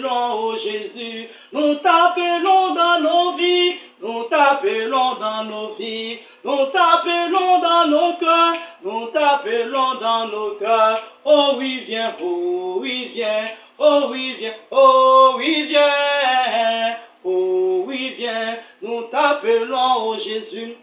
t'appelons, oh Jésus, nous t'appelons dans nos vies, nous t'appelons dans nos vies, nous t'appelons dans nos cœurs, nous t'appelons dans nos cœurs. Oh oui, viens, oh oui, viens, oh oui, viens, oh oui, viens, oh oui, viens, nous t'appelons, oh Jésus.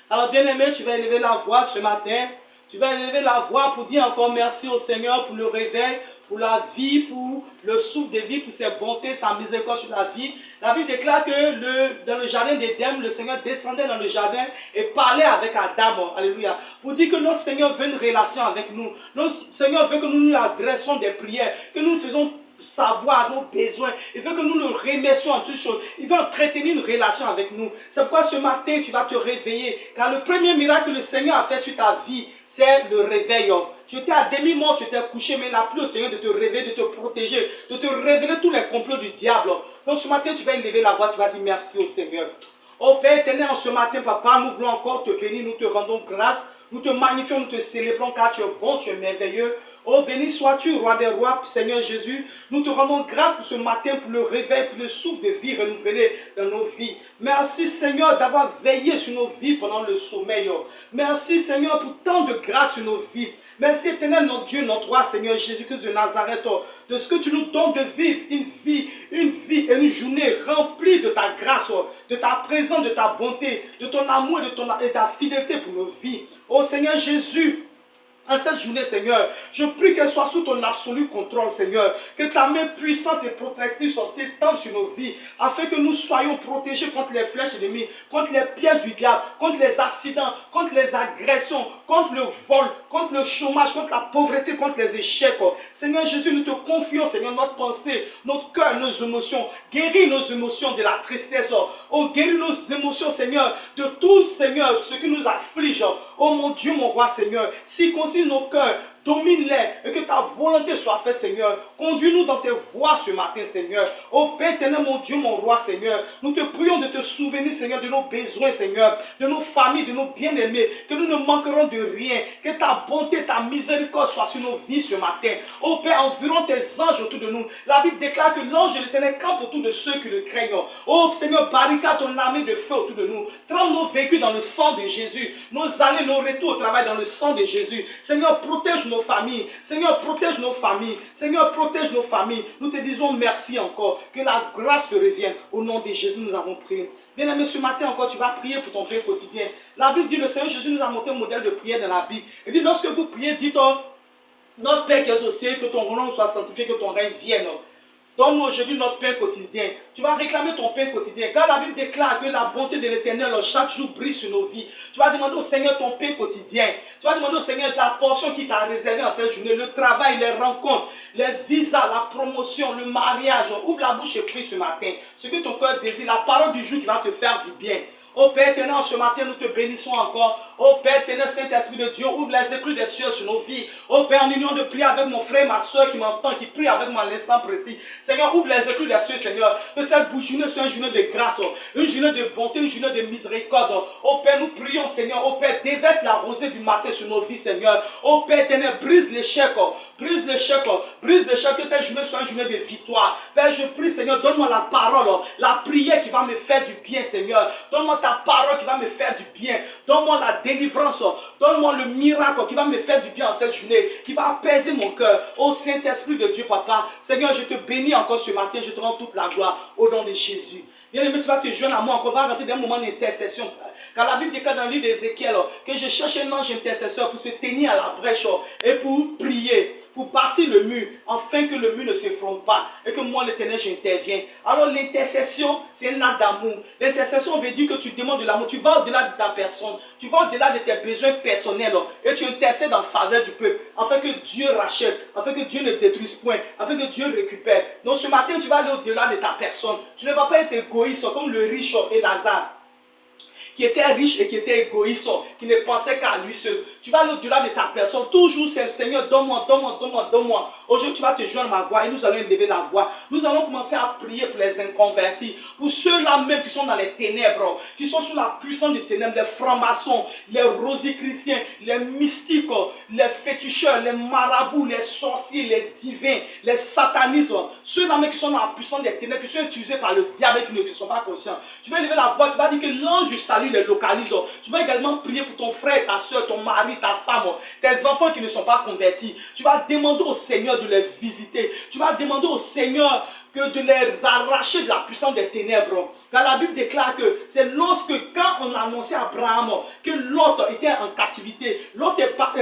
Alors bien-aimé, tu vas élever la voix ce matin. Tu vas élever la voix pour dire encore merci au Seigneur pour le réveil, pour la vie, pour le souffle de vie, pour ses bontés, sa miséricorde sur la vie. La Bible déclare que dans le jardin d'Éden, le Seigneur descendait dans le jardin et parlait avec Adam. Alléluia. Pour dire que notre Seigneur veut une relation avec nous. Notre Seigneur veut que nous nous adressions des prières, que nous faisons savoir nos besoins. Il veut que nous le remercions en toutes choses. Il veut entretenir une relation avec nous. C'est pourquoi ce matin, tu vas te réveiller. Car le premier miracle que le Seigneur a fait sur ta vie, c'est le réveil. Tu étais à demi-mort, tu étais couché, mais il n'a plus au Seigneur de te réveiller, de te protéger, de te révéler tous les complots du diable. Donc ce matin, tu vas élever la voix, tu vas dire merci au Seigneur. Oh Père éternel, en ce matin, Papa, nous voulons encore te bénir, nous te rendons grâce, nous te magnifions, nous te célébrons car tu es bon, tu es merveilleux. Oh, béni sois-tu, roi des rois, Seigneur Jésus. Nous te rendons grâce pour ce matin, pour le réveil, pour le souffle de vie renouvelé dans nos vies. Merci, Seigneur, d'avoir veillé sur nos vies pendant le sommeil. Merci, Seigneur, pour tant de grâce sur nos vies. Merci, éternel, notre Dieu, notre roi, Seigneur Jésus-Christ de Nazareth, de ce que tu nous donnes de vivre une vie et une journée remplie de ta grâce, de ta présence, de ta bonté, de ton amour et de ta fidélité pour nos vies. Oh, Seigneur Jésus, en cette journée, Seigneur, je prie qu'elle soit sous ton absolu contrôle, Seigneur. Que ta main puissante et protectrice soit s'étendre sur nos vies, afin que nous soyons protégés contre les flèches ennemies, contre les pièges du diable, contre les accidents, contre les agressions, contre le vol, contre le chômage, contre la pauvreté, contre les échecs. Seigneur Jésus, nous te confions, Seigneur, notre pensée, notre cœur, nos émotions. Guéris nos émotions de la tristesse. Oh, guéris nos émotions, Seigneur, de tout, Seigneur, ce qui nous afflige. Oh mon Dieu, mon roi, Seigneur, circoncis nos cœurs, domine-les et que ta volonté soit faite, Seigneur. Conduis-nous dans tes voies ce matin, Seigneur. Ô Père éternel, mon Dieu, mon roi, Seigneur, nous te prions de te souvenir, Seigneur, de nos besoins, Seigneur, de nos familles, de nos bien-aimés, que nous ne manquerons de rien, que ta bonté, ta miséricorde soit sur nos vies ce matin. Ô Père, environ tes anges autour de nous. La Bible déclare que l'ange de l'Éternel campe autour de ceux qui le craignent. Ô Seigneur, barricade ton armée de feu autour de nous. Trempe nos vécus dans le sang de Jésus. Nos allées, nos retours au travail dans le sang de Jésus. Seigneur, protège nos familles. Seigneur, protège nos familles. Seigneur, protège nos familles. Nous te disons merci encore. Que la grâce te revienne. Au nom de Jésus, nous avons prié. Bien-aimé, ce matin encore, tu vas prier pour ton pain quotidien. La Bible dit, le Seigneur Jésus nous a montré un modèle de prière dans la Bible. Il dit, lorsque vous priez, dites-toi, notre Père qui est aux cieux, que ton nom soit sanctifié, que ton règne vienne. Donne-nous aujourd'hui notre pain quotidien. Tu vas réclamer ton pain quotidien. Car la Bible déclare que la bonté de l'Éternel chaque jour brille sur nos vies. Tu vas demander au Seigneur ton pain quotidien. Tu vas demander au Seigneur la portion qui t'a réservée en cette journée. Le travail, les rencontres, les visas, la promotion, le mariage. Ouvre la bouche et prie ce matin. Ce que ton cœur désire, la parole du jour qui va te faire du bien. Oh Père éternel, ce matin, nous te bénissons encore. Oh Père éternel, Saint-Esprit de Dieu, ouvre les écluses des cieux sur nos vies. Oh Père, en union de prière avec mon frère, ma soeur qui m'entend, qui prie avec moi à l'instant précis. Seigneur, ouvre les écluses des cieux, Seigneur. Que cette journée soit une journée de grâce, une journée de bonté, une journée de miséricorde. Oh Père, nous prions, Seigneur. Oh Père, déverse la rosée du matin sur nos vies, Seigneur. Oh Père éternel, brise l'échec, brise l'échec, brise l'échec. Que cette journée soit une journée de victoire. Père, je prie, Seigneur, donne-moi la parole, la prière qui va me faire du bien, Seigneur. Donne-moi ta parole qui va me faire du bien. Donne-moi la délivrance. Donne-moi le miracle qui va me faire du bien en cette journée, qui va apaiser mon cœur. Ô Saint-Esprit de Dieu, Papa, Seigneur, je te bénis encore ce matin. Je te rends toute la gloire au nom de Jésus. Bien-aimé, tu vas te joindre à moi encore. On va rentrer dans un moment d'intercession. Car la Bible déclare dans le livre d'Ézéchiel que je cherche un ange intercesseur pour se tenir à la brèche et pour prier, pour bâtir le mur, afin que le mur ne s'effondre pas et que moi, l'Éternel, j'interviens. Alors l'intercession, c'est un acte d'amour. L'intercession veut dire que tu demandes de l'amour. Tu vas au-delà de ta personne. Tu vas au-delà de tes besoins personnels et tu intercèdes en faveur du peuple, afin que Dieu rachète, afin que Dieu ne détruise point, afin que Dieu récupère. Donc ce matin, tu vas aller au-delà de ta personne. Tu ne vas pas être égoïste comme le riche et Lazare, qui était riche et qui était égoïste, qui ne pensait qu'à lui seul. Tu vas aller au-delà de ta personne. Toujours, c'est Seigneur, donne-moi, donne-moi, donne-moi, donne-moi. Aujourd'hui, tu vas te joindre ma voix et nous allons élever la voix. Nous allons commencer à prier pour les inconvertis, pour ceux-là même qui sont dans les ténèbres, qui sont sous la puissance des ténèbres, les francs-maçons, les rosicruciens, les mystiques, les féticheurs, les marabouts, les sorciers, les divins, les satanistes, ceux-là même qui sont dans la puissance des ténèbres, qui sont utilisés par le diable et qui ne sont pas conscients. Tu vas élever la voix, tu vas dire que l'ange du salut les localise. Tu vas également prier pour ton frère, ta soeur, ton mari, ta femme, tes enfants qui ne sont pas convertis. Tu vas demander au Seigneur de les visiter. Tu vas demander au Seigneur de les arracher de la puissance des ténèbres. Car la Bible déclare que c'est lorsque, quand on a annoncé à Abraham que Lot était en captivité,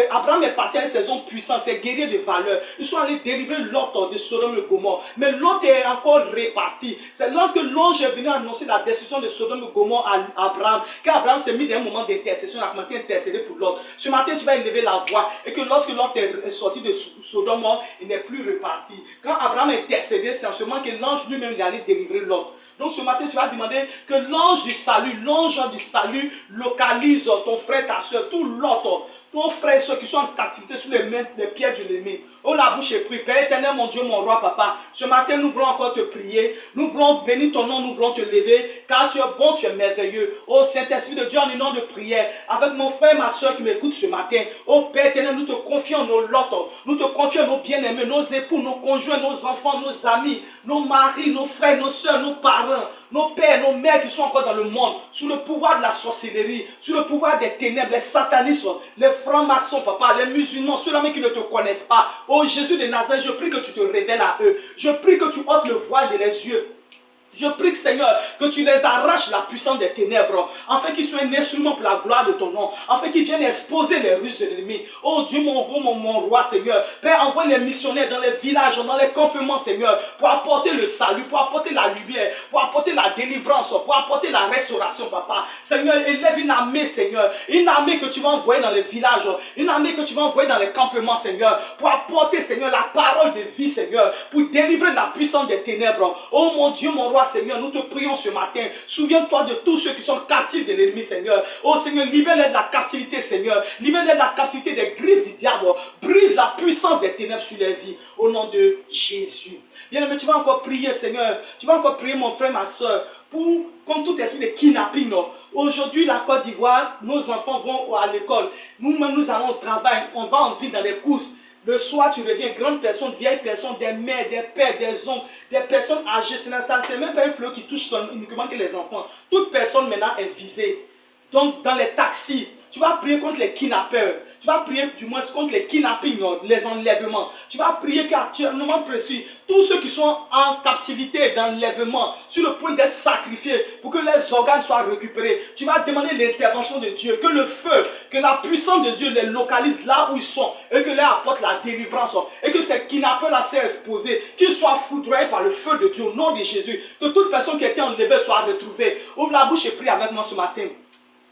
Abraham est parti avec ses hommes puissants, ses guerriers de valeur. Ils sont allés délivrer Lot de Sodome et Gomorrhe. Mais Lot est encore réparti. C'est lorsque l'ange est venu annoncer la destruction de Sodome et Gomorre à Abraham, qu'Abraham s'est mis dans un moment d'intercession, a commencé à intercéder pour Lot. Ce matin, tu vas élever la voix et que lorsque Lot est sorti de Sodome, il n'est plus reparti. Quand Abraham est intercédé, c'est en ce moment que l'ange lui-même est allé délivrer Lot. Donc ce matin, tu vas demander que l'ange du salut localise ton frère, ta soeur, tout l'autre, ton frère, ceux qui sont en captivité sous les pieds de l'ennemi. Oh, la bouche est prise. Père éternel, mon Dieu, mon roi, papa, ce matin, nous voulons encore te prier. Nous voulons bénir ton nom, nous voulons te lever, car tu es bon, tu es merveilleux. Oh, Saint-Esprit de Dieu, en une nom de prière, avec mon frère, ma soeur qui m'écoute ce matin. Oh, Père éternel, nous te confions nos lots, nous te confions nos bien-aimés, nos époux, nos conjoints, nos enfants, nos amis, nos maris, nos frères, nos soeurs, nos parents, nos pères, nos mères qui sont encore dans le monde, sous le pouvoir de la sorcellerie, sous le pouvoir des ténèbres, les satanistes, les francs-maçons, papa, les musulmans, ceux-là qui ne te connaissent pas. Oh Jésus de Nazareth, je prie que tu te révèles à eux. Je prie que tu ôtes le voile de les yeux. Je prie, Seigneur, que tu les arraches la puissance des ténèbres, afin qu'ils soient un instrument pour la gloire de ton nom, afin qu'ils viennent exposer les ruses de l'ennemi. Oh Dieu, mon roi, Seigneur. Père, envoie les missionnaires dans les villages, dans les campements, Seigneur, pour apporter le salut, pour apporter la lumière, pour apporter la délivrance, pour apporter la restauration, papa. Seigneur, élève une armée, Seigneur, une armée que tu vas envoyer dans les villages, une armée que tu vas envoyer dans les campements, Seigneur, pour apporter, Seigneur, la parole de vie, Seigneur, pour délivrer la puissance des ténèbres. Oh mon Dieu, mon roi, Seigneur, nous te prions ce matin. Souviens-toi de tous ceux qui sont captifs de l'ennemi, Seigneur. Oh Seigneur, libère-les de la captivité, Seigneur. Libère-les de la captivité des griffes du diable. Brise la puissance des ténèbres sur les vies. Au nom de Jésus. Bien-aimé, tu vas encore prier, Seigneur. Tu vas encore prier, mon frère, ma soeur, pour, comme tout esprit de kidnapping. Aujourd'hui, la Côte d'Ivoire, nos enfants vont à l'école. Nous-mêmes, nous allons au travail. On va en ville dans les courses. Le soir, tu reviens, grandes personnes, vieilles personnes, des mères, des pères, des oncles, des personnes âgées. Ce n'est même pas un fléau qui touche uniquement que les enfants. Toute personne maintenant est visée. Donc, dans les taxis, tu vas prier contre les kidnappeurs. Tu vas prier du moins contre les kidnappings, les enlèvements. Tu vas prier qu'actuellement précis, tous ceux qui sont en captivité d'enlèvement, sur le point d'être sacrifiés pour que les organes soient récupérés. Tu vas demander l'intervention de Dieu, que le feu, que la puissance de Dieu les localise là où ils sont et que leur apporte la délivrance. Et que ces kidnappeurs-là soient exposés, qu'ils soient foudroyés par le feu de Dieu au nom de Jésus. Que toute personne qui a été enlevée soit retrouvée. Ouvre la bouche et prie avec moi ce matin.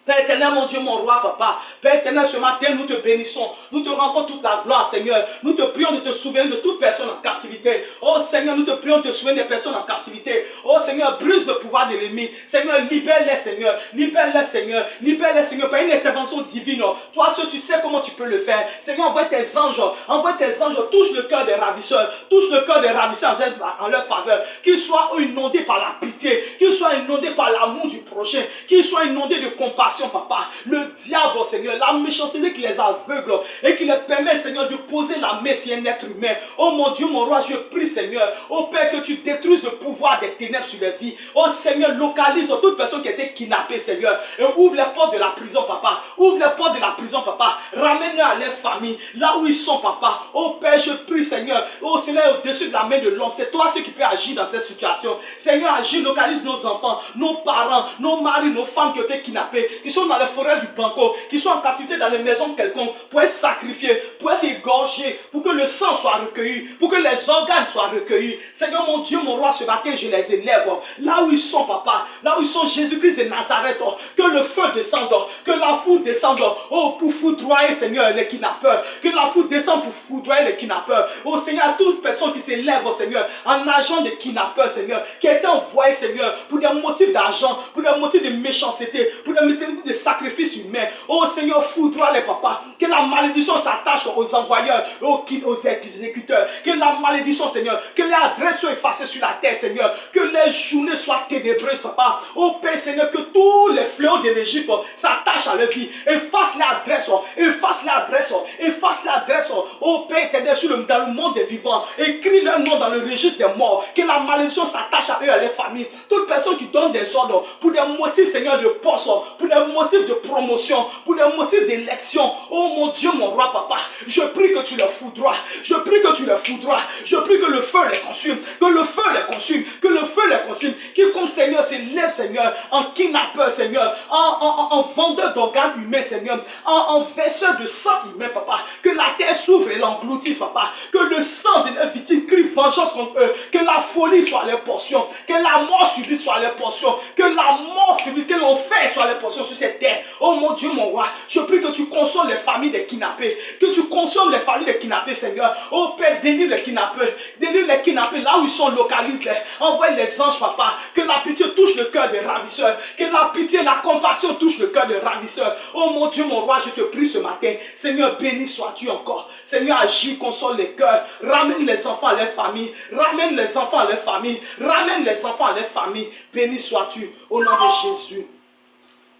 Père éternel, mon Dieu, mon roi, papa. Père éternel, ce matin, nous te bénissons. Nous te rendons toute la gloire, Seigneur. Nous te prions de te souvenir de toute personne en captivité. Oh Seigneur, nous te prions de te souvenir des personnes en captivité. Oh Seigneur, brise le pouvoir de l'ennemi. Seigneur, libère-les, Seigneur. Libère-les, Seigneur. Libère-les, Seigneur, par une intervention divine. Toi, seul, tu sais comment tu peux le faire. Seigneur, envoie tes anges. Envoie tes anges. Touche le cœur des ravisseurs. Touche le cœur des ravisseurs en leur faveur. Qu'ils soient inondés par la pitié. Qu'ils soient inondés par l'amour du prochain. Qu'ils soient inondés de compassion. Papa, le diable, Seigneur, la méchanceté qui les aveugle et qui les permet, Seigneur, de poser la main sur un être humain. Oh mon Dieu, mon roi, je prie, Seigneur, oh Père, que tu détruises le pouvoir des ténèbres sur les vies. Oh Seigneur, localise toute personne qui a été kidnappée, Seigneur, et ouvre les portes de la prison, papa. Ouvre les portes de la prison, papa. Ramène-les à leur famille, là où ils sont, papa. Oh Père, je prie, Seigneur, oh Seigneur, au-dessus de la main de l'homme, c'est toi ce qui peut agir dans cette situation. Seigneur, agis, localise nos enfants, nos parents, nos maris, nos femmes qui ont été kidnappées, qui sont dans les forêts du Banco, qui sont en captivité dans les maisons quelconques, pour être sacrifiés, pour être égorgés, pour que le sang soit recueilli, pour que les organes soient recueillis. Seigneur, mon Dieu, mon roi, ce matin, je les élève. Là où ils sont, papa, là où ils sont, Jésus-Christ de Nazareth, que le feu descende, que la foudre descende, oh, pour foudroyer, Seigneur, les kidnappeurs, que la foudre descende pour foudroyer les kidnappeurs. Oh, Seigneur, toute personne qui s'élève, Seigneur, en agent de kidnappeurs, Seigneur, qui a été envoyé, Seigneur, pour des motifs d'argent, pour des motifs de méchanceté, pour des de sacrifices humains. Oh Seigneur, foudroie les papas. Que la malédiction s'attache aux envoyeurs, aux exécuteurs. Que la malédiction, Seigneur, que les adresses soient effacées sur la terre, Seigneur. Que les journées soient ténébreuses, papa. Oh Père, Seigneur, que tous les fléaux de l'Égypte s'attachent à leur vie. Efface l'adresse, efface l'adresse, efface l'adresse. Oh Père éternel, dans le monde des vivants. Écris leur nom dans le registre des morts. Que la malédiction s'attache à eux et à leur famille. Toute personne qui donne des ordres pour des motifs, Seigneur, de poste, pour des motifs de promotion, pour des motifs d'élection. Oh mon Dieu, mon roi, papa, je prie que tu les foudroies. Je prie que tu les foudroies. Je prie que le feu les consume. Que le feu les consume. Que le feu les consume. Quiconque, Seigneur, s'élève, Seigneur, en kidnappeur, Seigneur, en vendeur d'organes humains, Seigneur, en verseur de sang humain, papa. Que la terre s'ouvre et l'engloutisse, papa. Que le sang de leurs victimes crie vengeance contre eux. Que la folie soit leur portion. Que la mort subite soit leur portion. Que la mort subite, que l'enfer soit leur portion sur cette terre. Oh mon Dieu, mon roi, je prie que tu consoles les familles des kidnappés. Que tu consommes les familles des kidnappés, Seigneur. Oh Père, délivre les kidnappés. Délivre les kidnappés là où ils sont, localise-les. Envoie les anges, papa. Que la pitié touche le cœur des ravisseurs. Que la pitié, la compassion touche le cœur des ravisseurs. Oh mon Dieu, mon roi, je te prie ce matin. Seigneur, béni sois-tu encore. Seigneur, agis, console les cœurs. Ramène les enfants à leur famille. Ramène les enfants à leur famille. Ramène les enfants à leur famille. Béni sois-tu au nom de Jésus.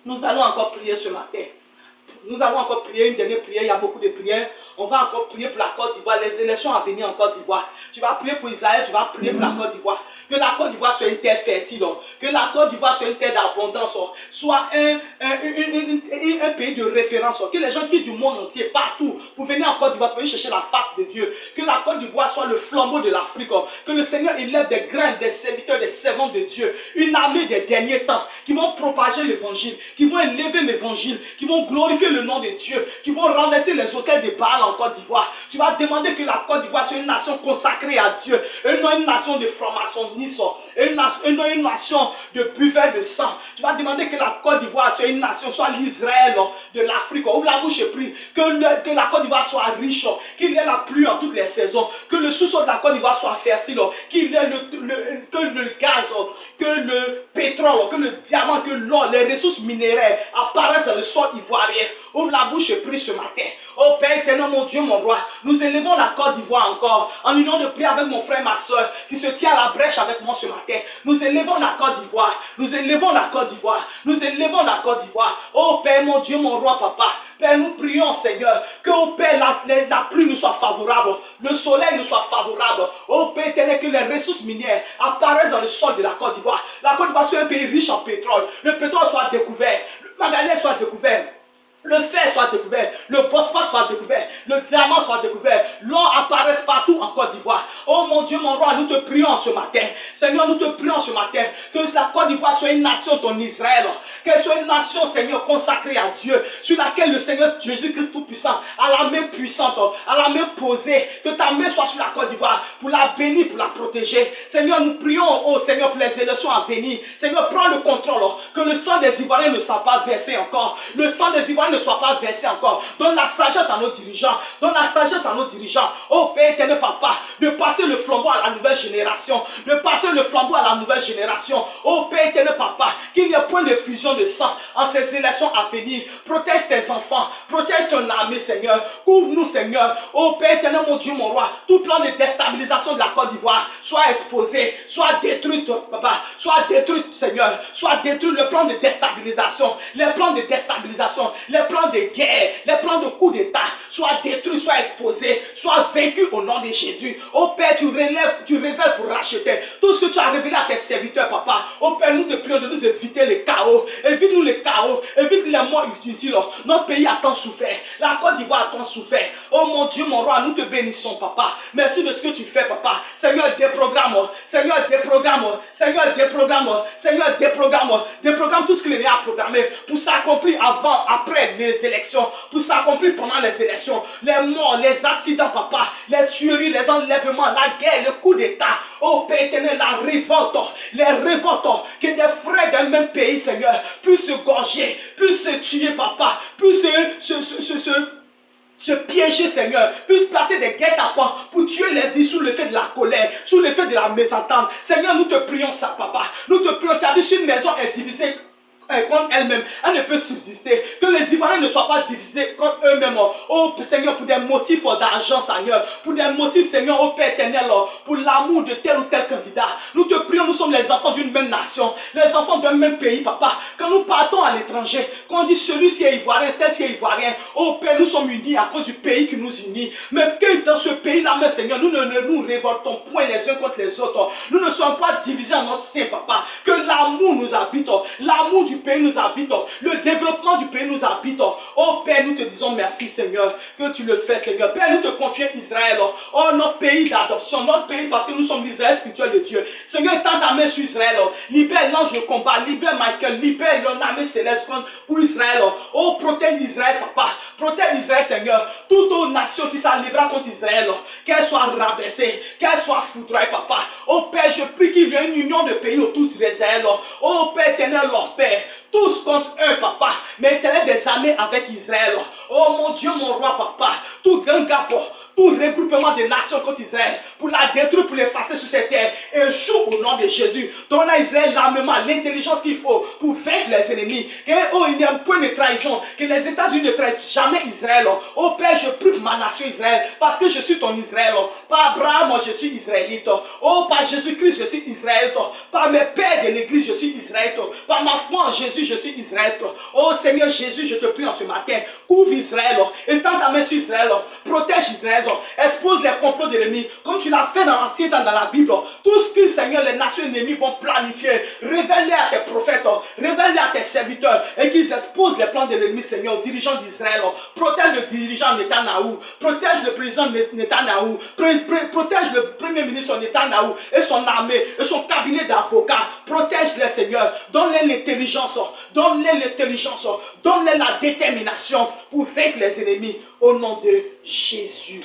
Nous allons encore prier ce matin. Nous allons encore prier une dernière prière. Il y a beaucoup de prières. On va encore prier pour la Côte d'Ivoire. Les élections à venir en Côte d'Ivoire. Tu vas prier pour Israël. Tu vas prier pour la Côte d'Ivoire. Que la Côte d'Ivoire soit une terre fertile. Que la Côte d'Ivoire soit une terre d'abondance. Soit un pays de référence. Que les gens quittent du monde entier, partout, pour venir en Côte d'Ivoire, pour venir chercher la face de Dieu. Que la Côte d'Ivoire soit le flambeau de l'Afrique. Que le Seigneur élève des grains, des serviteurs, des servants de Dieu. Une armée des derniers temps qui vont propager l'évangile, qui vont élever l'évangile, qui vont glorifier le nom de Dieu, qui vont renverser les hôtels de Baal en Côte d'Ivoire. Tu vas demander que la Côte d'Ivoire soit une nation consacrée à Dieu, et non une nation de francs-maçonnistes, et non une nation de buveurs de sang. Tu vas demander que la Côte d'Ivoire soit une nation, soit l'Israël de l'Afrique. Ouvre la bouche et prie que la Côte d'Ivoire soit riche, qu'il y ait la pluie en toutes les saisons, que le sous-sol de la Côte d'Ivoire soit fertile, qu'il y ait que le gaz, que le pétrole, que le diamant, que l'or, les ressources minéraires apparaissent dans le sol ivoirien. Ouvre la bouche et prie ce matin. Oh Père éternel, mon Dieu, mon roi, nous élevons la Côte d'Ivoire encore, en union de prière avec mon frère, ma soeur, qui se tient à la brèche avec moi ce matin. Nous élevons la Côte d'Ivoire, nous élevons la Côte d'Ivoire, nous élevons la Côte d'Ivoire. Oh Père, mon Dieu, mon roi, papa, Père, nous prions, Seigneur, que, oh Père, la pluie nous soit favorable, le soleil nous soit favorable. Oh Père éternel, que les ressources minières apparaissent dans le sol de la Côte d'Ivoire. La Côte d'Ivoire soit un pays riche en pétrole, le pétrole soit découvert, le manganèse soit découvert, le fer soit découvert, le phosphate soit découvert, le diamant soit découvert, l'or apparaisse partout en Côte d'Ivoire. Oh mon Dieu, mon roi, nous te prions ce matin. Seigneur, nous te prions ce matin que la Côte d'Ivoire soit une nation, ton Israël, qu'elle soit une nation, Seigneur, consacrée à Dieu, sur laquelle le Seigneur Jésus-Christ Tout-Puissant a la main puissante, a la main posée, que ta main soit sur la Côte d'Ivoire pour la bénir, pour la protéger. Seigneur, nous prions, oh Seigneur, pour les élections à venir. Seigneur, prends le contrôle, que le sang des Ivoiriens ne soit pas versé encore, le sang des Ivoiriens ne soit pas versé encore. Donne la sagesse à nos dirigeants. Donne la sagesse à nos dirigeants. Oh Père éternel, papa, de passer le flambeau à la nouvelle génération. De passer le flambeau à la nouvelle génération. Oh Père éternel, papa, qu'il n'y ait point de fusion de sang en ces élections à venir. Protège tes enfants. Protège ton armée, Seigneur. Couvre-nous, Seigneur. Oh Père éternel, mon Dieu, mon roi, tout plan de déstabilisation de la Côte d'Ivoire soit exposé, soit détruit, papa. Soit détruit, Seigneur. Soit détruit le plan de déstabilisation. Les plans de déstabilisation. Les plans de guerre, les plans de coup d'État soient détruits, soient exposés, soient vaincus au nom de Jésus. Oh Père, tu révèles pour racheter tout ce que tu as révélé à tes serviteurs, papa. Oh Père, nous te prions de nous éviter le chaos. Évite-nous le chaos, évite les morts inutiles. Notre pays a tant souffert, la Côte d'Ivoire a tant souffert. Oh mon Dieu, mon roi, nous te bénissons, papa. Merci de ce que tu fais, papa. Seigneur, déprogramme, Seigneur, déprogramme, Seigneur, déprogramme, Seigneur, déprogramme tout ce que l'ennemi a programmé pour s'accomplir avant, après les élections, pour s'accomplir pendant les élections, les morts, les accidents, papa, les tueries, les enlèvements, la guerre, le coup d'État. Oh Père éternel, la révolte, les révoltes, que des frères d'un même pays, Seigneur, puissent se gorger, puissent se tuer, papa, puissent se piéger, Seigneur, puisse placer des guet-apens pour tuer les vies sous l'effet de la colère, sous l'effet de la mésentente. Seigneur, nous te prions ça, papa. Nous te prions, tu as dit, si une maison est divisée contre elle-même, elle ne peut subsister. Que les Ivoiriens ne soient pas divisés contre eux-mêmes. Oh Seigneur, pour des motifs d'argent, Seigneur, pour des motifs, Seigneur, au Père éternel, pour l'amour de tel ou tel candidat. Nous te prions, nous sommes les enfants d'une même nation, les enfants d'un même pays, papa. Quand nous partons à l'étranger, quand on dit celui-ci est ivoirien, tel-ci est ivoirien, oh Père, nous sommes unis à cause du pays qui nous unit. Mais que dans ce pays-là, mais Seigneur, nous ne nous révoltons point les uns contre les autres. Nous ne sommes pas divisés en notre sein, papa. Que l'amour nous habite, l'amour du pays nous habite, le développement du pays nous habite. Oh Père, nous te disons merci, Seigneur, que tu le fais, Seigneur. Père, nous te confions Israël, oh notre pays d'adoption, notre pays parce que nous sommes l'Israël spirituel de Dieu. Seigneur, tends ta main sur Israël, libère l'ange de combat, libère Michael, libère l'armée céleste pour Israël. Oh, protège Israël, papa, protège Israël, Seigneur. Toute autre nation qui s'enlèvera contre Israël, qu'elle soit rabaissée, qu'elle soit foudroyée, papa. Oh Père, je prie qu'il y ait une union de pays autour d'Israël. Oh Père éternel, leur Père, tous contre eux, papa, mais éternel des armées avec Israël. Oh mon Dieu, mon roi, papa, tout gang tout regroupement des nations contre Israël, pour la détruire, pour l'effacer sur cette terre, échoue au nom de Jésus. Donne à Israël l'armement, l'intelligence qu'il faut pour vaincre les ennemis. Que, oh, il n'y a un point de trahison, que les États-Unis ne trahissent jamais Israël. Oh Père, je prie pour ma nation Israël, parce que je suis ton Israël. Par Abraham, je suis israélite. Oh, par Jésus-Christ, je suis israélite. Par mes pères de l'église, je suis israélite. Par ma foi en Jésus, je suis israélite. Oh Seigneur Jésus, je te prie en ce matin, couvre Israël, étends ta main sur Israël, protège Israël, expose les complots de l'ennemi, comme tu l'as fait dans l'Ancien Temps, dans la Bible. Tout ce que, Seigneur, les nations ennemies vont planifier, révèle-les à tes prophètes, révèle-les à tes serviteurs, et qu'ils exposent les plans de l'ennemi, Seigneur, aux dirigeants d'Israël. Protège le dirigeant Netanyahou, protège le président Netanyahou, protège le premier ministre Netanyahou et son armée, et son cabinet d'avocats. Protège-les, Seigneur, donne-les l'intelligence, donne-les l'intelligence, donne-les la détermination pour vaincre les ennemis, au nom de Jésus.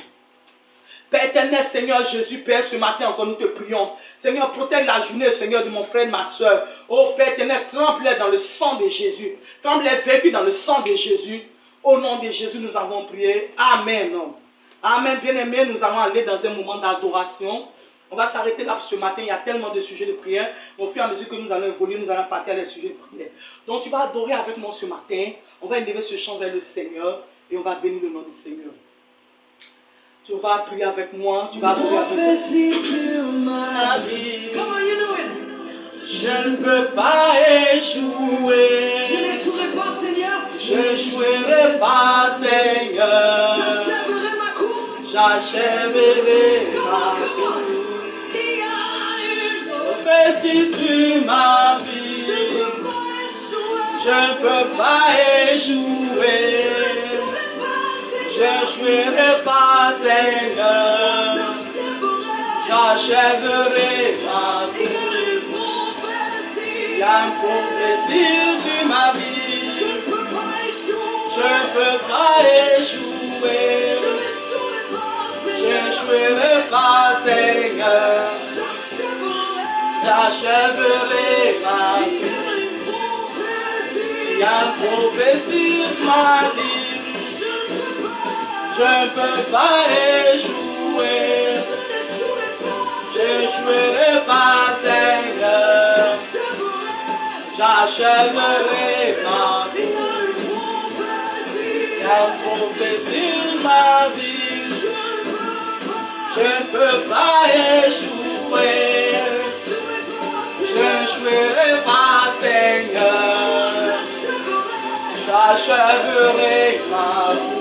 Père éternel, Seigneur Jésus, Père, ce matin encore nous te prions. Seigneur, protège la journée, Seigneur, de mon frère et de ma soeur. Oh Père éternel, trempe-les dans le sang de Jésus. Trempe-les vécus dans le sang de Jésus. Au nom de Jésus, nous avons prié. Amen. Amen. Bien-aimés, nous allons aller dans un moment d'adoration. On va s'arrêter là ce matin. Il y a tellement de sujets de prière. Au fur et à mesure que nous allons évoluer, nous allons partir à les sujets de prière. Donc tu vas adorer avec moi ce matin. On va élever ce chant vers le Seigneur et on va bénir le nom du Seigneur. Tu vas prier avec moi, tu vas adorer avec ceci. Ma vie, je ne peux pas échouer. Je n'échouerai pas, Seigneur. Je n'échouerai pas, Seigneur. J'achèverai ma course. J'achèverai ma course. Il y a une prophétie sur ma vie. Je ne peux pas échouer. Je n'échouerai pas, Seigneur. J'achèverai ma vie. Il y a une prophétie sur ma vie. Je ne peux pas échouer. Je n'échouerai pas, Seigneur. J'achèverai ma vie. Il y a une prophétie sur ma vie. Je ne peux pas échouer. Je n'échouerai pas, Seigneur. J'achèverai ma vie. Il y a une prophétie sur ma vie. Je ne peux pas échouer. Je n'échouerai pas, Seigneur. J'achèverai ma vie.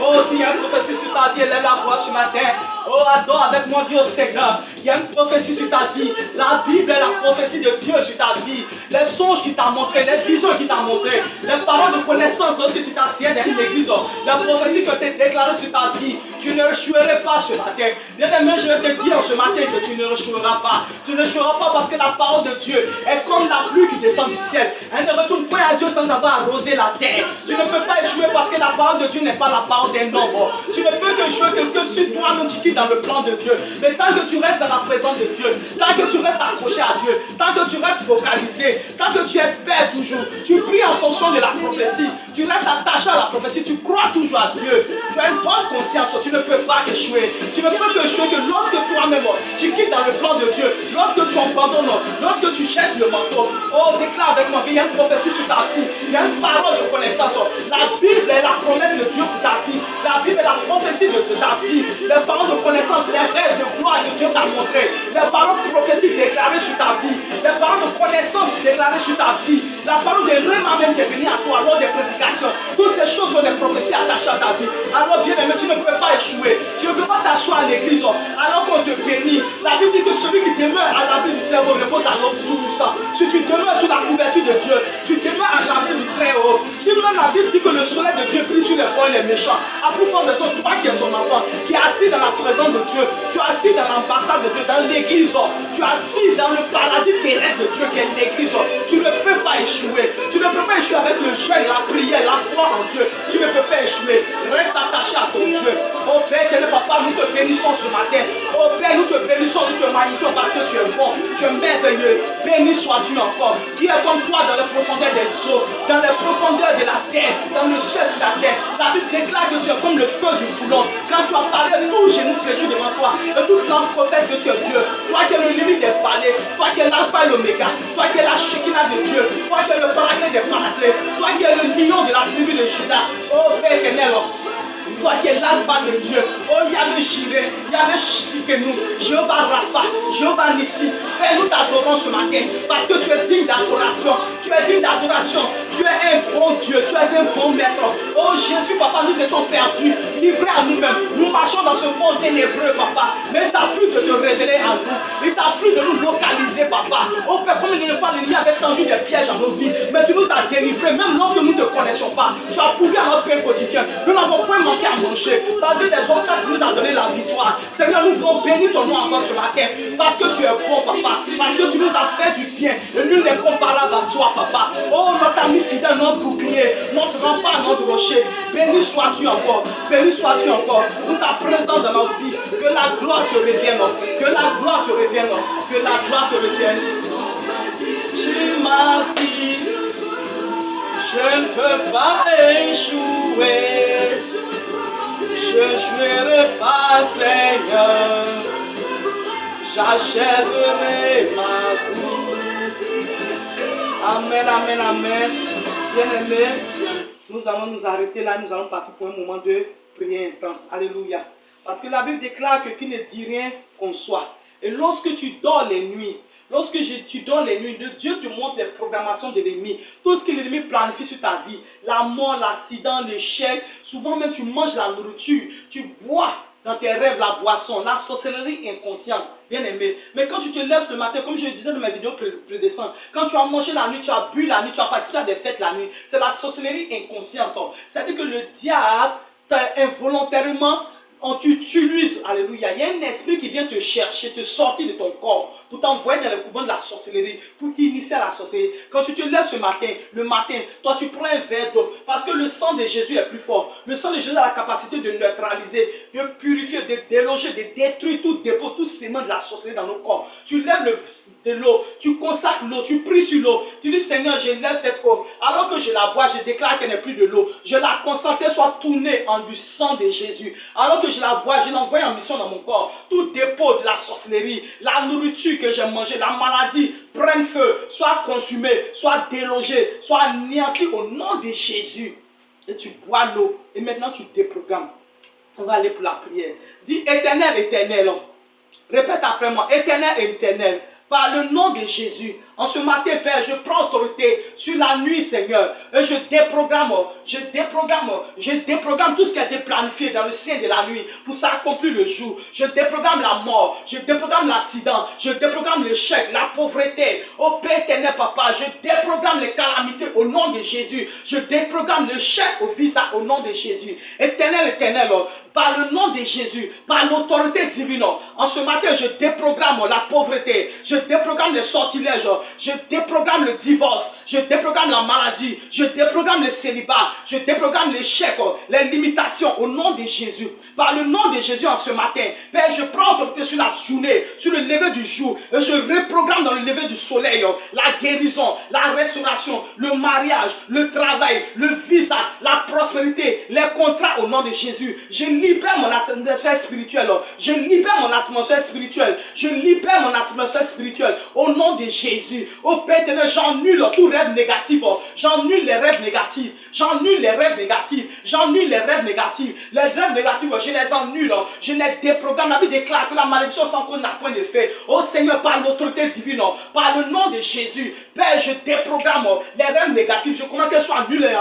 Oh, s'il y a une prophétie sur ta vie, lève la voix ce matin. Oh, adore avec moi Dieu Seigneur. Il y a une prophétie sur ta vie. La Bible est la prophétie de Dieu sur ta vie. Les songes qu'il t'a montré, les visions qu'il t'a montré, les paroles de connaissance lorsque tu t'assieds dans une église, la prophétie que tu as déclarée sur ta vie, tu ne échouerais pas ce matin. Bien-aimé, je vais te dire ce matin que tu ne échoueras pas. Tu ne échoueras pas parce que la parole de Dieu est comme la pluie qui descend du ciel. Elle ne retourne point à Dieu sans avoir arrosé la terre. Tu ne peux pas pas échouer parce que la parole de Dieu n'est pas la parole d'un homme. Tu ne peux que échouer que si toi-même tu quittes dans le plan de Dieu. Mais tant que tu restes dans la présence de Dieu, tant que tu restes accroché à Dieu, tant que tu restes focalisé, tant que tu espères toujours, tu pries en fonction de la prophétie, tu restes attaché à la prophétie, tu crois toujours à Dieu, tu as une bonne conscience, tu ne peux pas échouer. Tu ne peux que échouer que lorsque toi-même tu quittes dans le plan de Dieu, lorsque tu abandonnes, lorsque tu jettes le manteau. Oh, déclare avec moi qu'il y a une prophétie sur ta vie, il y a une parole de connaissance. La Bible est la promesse de Dieu pour ta vie, la Bible est la prophétie de ta vie, les paroles de connaissance, les rêves de gloire que Dieu t'a montré, les paroles prophétiques déclarées sur ta vie, les paroles de connaissance déclarées sur ta vie, la parole de Réma même qui est venue à toi lors des prédications. Toutes ces choses sont des prophéties attachées à ta vie. Alors bien aimé, tu ne peux pas échouer. Tu ne peux pas t'asseoir à l'église alors qu'on te bénit. La Bible dit que celui qui demeure à l'abri du Très-Haut repose à l'ombre du Tout-Puissant. Si tu demeures sous la couverture de Dieu, tu demeures à l'abri du Très-Haut. Si même la Bible dit que le soleil de Dieu brille sur les bons et les méchants, à plus forte raison, toi qui es son enfant, qui est assis dans la présence de Dieu, tu es assis dans l'ambassade de Dieu, dans l'église, tu es assis dans le paradis terrestre de Dieu qui est l'église. Tu ne peux pas échouer. Tu ne peux pas échouer avec le jeûne, la prière, la foi en Dieu. Tu ne peux pas échouer. Reste attaché à ton Dieu. Oh Père, éternel Papa, nous te bénissons ce matin. Oh Père, nous te bénissons, nous te magnifions parce que tu es bon, tu es merveilleux. Béni sois-tu encore. Qui est comme toi dans les profondeurs des eaux, dans les profondeurs de la terre, dans le ciel sur la terre. La Bible déclare que tu es comme le feu du foulon. Quand tu as parlé, tout genou fléchit devant toi. Et toute langue professe que tu es Dieu. Toi qui es le limite des vallées, toi qui es l'alpha et l'oméga, toi qui es la Shekinah de Dieu, toi qui es le paraclet des paraclets, toi qui es le lion de la tribu de Juda. Oh Père éternel, toi qui es l'alpha de Dieu. Oh Yahvé Jireh, Yahvé Shtikenu, Jéhovah Rapha, Jéhovah Nissi. Père, nous t'adorons ce matin parce que tu es digne d'adoration. Tu es digne d'adoration. Tu es un bon Dieu, tu es un bon maître. Oh Jésus, Papa, nous étions perdus, livrés à nous-mêmes. Nous marchons dans ce monde ténébreux, Papa. Mais il t'a plu de te révéler à nous. Il t'a plu de nous localiser, Papa. Oh Père, combien de fois l'ennemi avait tendu des pièges à nos vies. Mais tu nous as délivrés, même lorsque nous ne te connaissions pas. Tu as prouvé à notre pain quotidien. Nous n'avons point manqué à manger. Par-delà des obstacles, tu nous as donné la victoire. Seigneur, nous voulons bénir ton nom encore ce matin. Parce que tu es bon, Papa. Parce que tu nous as fait du bien. Et nul n'est comparable à toi, Papa. Oh, notre ami fidèle, notre bouclier, notre rempart, notre rocher. Béni sois-tu encore. Béni sois-tu encore. Pour ta présence dans notre vie. Que la gloire te revienne. Que la gloire te revienne. Que la gloire te revienne. Tu m'as dit, je ne peux pas échouer. Je ne jouerai pas, Seigneur. J'achèverai ma course. Amen, amen, amen. Bien-aimés, nous allons nous arrêter là. Nous allons partir pour un moment de prière intense. Alléluia. Parce que la Bible déclare que qui ne dit rien qu'on soit. Et lorsque tu dors les nuits, tu dors les nuits, Dieu te montre les programmations de l'ennemi. Tout ce que l'ennemi planifie sur ta vie, la mort, l'accident, l'échec, souvent même tu manges la nourriture, tu bois dans tes rêves la boisson, la sorcellerie inconsciente, bien aimé. Mais quand tu te lèves le matin, comme je le disais dans mes vidéos précédentes, quand tu as mangé la nuit, tu as bu la nuit, tu as participé à des fêtes la nuit, c'est la sorcellerie inconsciente. C'est-à-dire que le diable t'a involontairement on t'utilise, alléluia. Il y a un esprit qui vient te chercher, te sortir de ton corps, pour t'envoyer dans le couvent de la sorcellerie, pour t'initier à la sorcellerie. Quand tu te lèves ce matin, le matin, toi tu prends un verre d'eau, parce que le sang de Jésus est plus fort. Le sang de Jésus a la capacité de neutraliser, de purifier, de déloger, de détruire tout dépôt, tout sément de la sorcellerie dans nos corps. Tu lèves de l'eau, tu consacres l'eau, tu pries sur l'eau, tu dis Seigneur, je lève cette eau. Alors que je la bois, je déclare qu'elle n'est plus de l'eau. Je la consacre, qu'elle soit tournée en du sang de Jésus. Alors que je la bois, je l'envoie en mission dans mon corps. Tout dépôt de la sorcellerie, la nourriture que j'ai mangée, la maladie, prenne feu, soit consumée, soit délogée, soit anéantie au nom de Jésus. Et tu bois l'eau. Et maintenant tu déprogrammes. On va aller pour la prière. Dis éternel, éternel. Répète après moi, éternel, éternel. Par le nom de Jésus, en ce matin, Père, je prends autorité sur la nuit, Seigneur. Et je déprogramme tout ce qui a été planifié dans le sein de la nuit pour s'accomplir le jour. Je déprogramme la mort, je déprogramme l'accident, je déprogramme l'échec, la pauvreté. Ô Père éternel, Papa, je déprogramme les calamités au nom de Jésus. Je déprogramme l'échec au visa au nom de Jésus. Éternel, éternel, par le nom de Jésus, par l'autorité divine, en ce matin, je déprogramme la pauvreté, je déprogramme les sortilèges, je déprogramme le divorce, je déprogramme la maladie, je déprogramme le célibat, je déprogramme l'échec, les limitations au nom de Jésus. Par le nom de Jésus en ce matin, Père, je prends autorité sur la journée, sur le lever du jour, et je reprogramme dans le lever du soleil la guérison, la restauration, le mariage, le travail, le visa, la prospérité, les contrats au nom de Jésus. Je libère mon atmosphère spirituelle, je libère mon atmosphère spirituelle, je libère mon atmosphère spirituelle au nom de Jésus. Au Père éternel, j'annule tout rêve négatif, j'annule les rêves négatifs, j'annule les rêves négatifs, j'annule les rêves négatifs, je les annule, je les déprogramme. La Bible déclare que la malédiction sans cause n'a point d'effet. Oh Seigneur, par l'autorité divine, par le nom de Jésus, Père, je déprogramme les rêves négatifs, je commande qu'elles soient annulées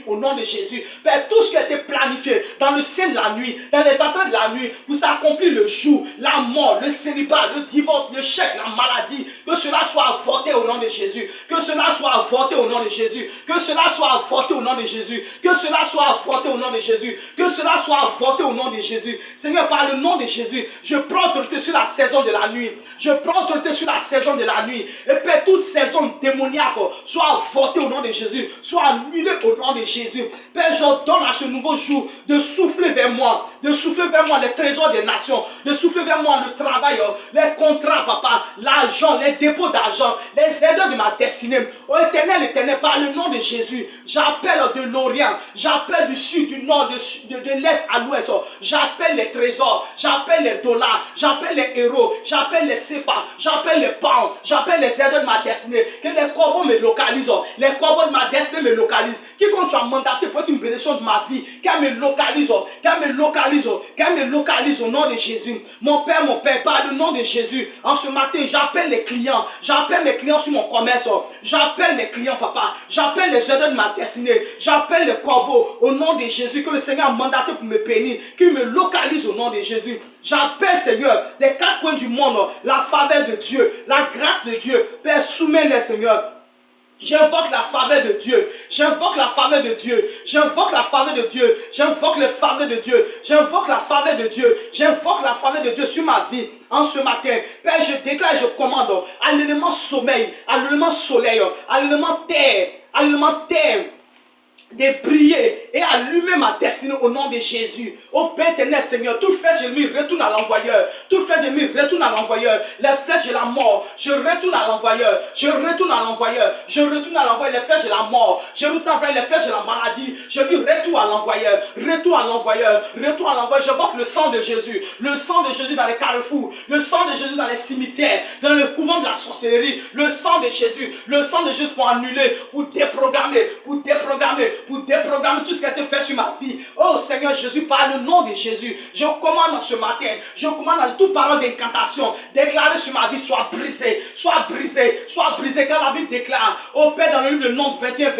au nom de Jésus. Père, tout ce qui a été planifié dans le ciel de la nuit, dans les entrées de la nuit, pour s'accomplir le jour, la mort, le célibat, le divorce, le chèque, la maladie, que cela soit avorté au nom de Jésus, que cela soit avorté au nom de Jésus, que cela soit avorté au nom de Jésus, que cela soit avorté au nom de Jésus, que cela soit avorté au nom de Jésus. Seigneur, par le nom de Jésus, je prends autorité sur la saison de la nuit, je prends autorité sur la saison de la nuit, et Père, toute saison démoniaque soit avortée au nom de Jésus, soit annulée au nom de Jésus. Père, j'ordonne à ce nouveau jour de souffler vers moi les trésors des nations, de souffler vers moi le travail, les contrats, papa, l'argent, les dépôts d'argent, les aides de ma destinée. Ô éternel, par le nom de Jésus, j'appelle de l'Orient, j'appelle du sud, du nord, de l'est à l'ouest, j'appelle les trésors, j'appelle les dollars, j'appelle les héros, j'appelle les CFA, j'appelle les pounds, j'appelle les aides de ma destinée, que les corbeaux me localisent, les corbeaux de ma destinée me localisent. Quiconque tu as mandaté pour être une bénédiction de ma vie, qu'elle me localise, qu'elle me localise, qu'elle me localise au nom de Jésus. Mon Père, par le nom de Jésus, en ce matin, j'appelle les clients, j'appelle mes clients sur mon commerce, j'appelle mes clients, papa, j'appelle les aides de ma destinée, j'appelle les corbeaux au nom de Jésus, que le Seigneur a mandaté pour me bénir, qu'il me localise au nom de Jésus. J'appelle, Seigneur, des quatre coins du monde, la faveur de Dieu, la grâce de Dieu. Père, soumets-les, Seigneur. J'invoque la faveur de Dieu. J'invoque la faveur de Dieu. J'invoque la faveur de Dieu. J'invoque la faveur de Dieu. J'invoque la faveur de Dieu. J'invoque la faveur de Dieu sur ma vie en ce matin. Père, je déclare, je commande à l'élément sommeil, à l'élément soleil, à l'élément terre, de prier et allumer ma destinée au nom de Jésus. Ô Père éternel, Seigneur, toute flèche ennemie retourne à l'envoyeur. Toute flèche ennemie retourne à l'envoyeur. Les flèches de la mort, je retourne à l'envoyeur. Je retourne à l'envoyeur. Je retourne à l'envoyeur. Les flèches de la mort, je retourne à les flèches de la maladie. Je dis retour à l'envoyeur. Retour à l'envoyeur. Retour à l'envoyeur. Je vois le sang de Jésus. Le sang de Jésus dans les carrefours. Le sang de Jésus dans les cimetières. Dans le couvent de la sorcellerie. Le sang de Jésus. Le sang de Jésus pour annuler, pour déprogrammer, pour déprogrammer tout ce qui a été fait sur ma vie. Oh Seigneur Jésus, par le nom de Jésus, je commande ce matin, je commande à toute parole d'incantation déclarée sur ma vie soit brisée, soit brisée, soit brisée. Car la Bible déclare, au Père, dans le livre de Nombre 21,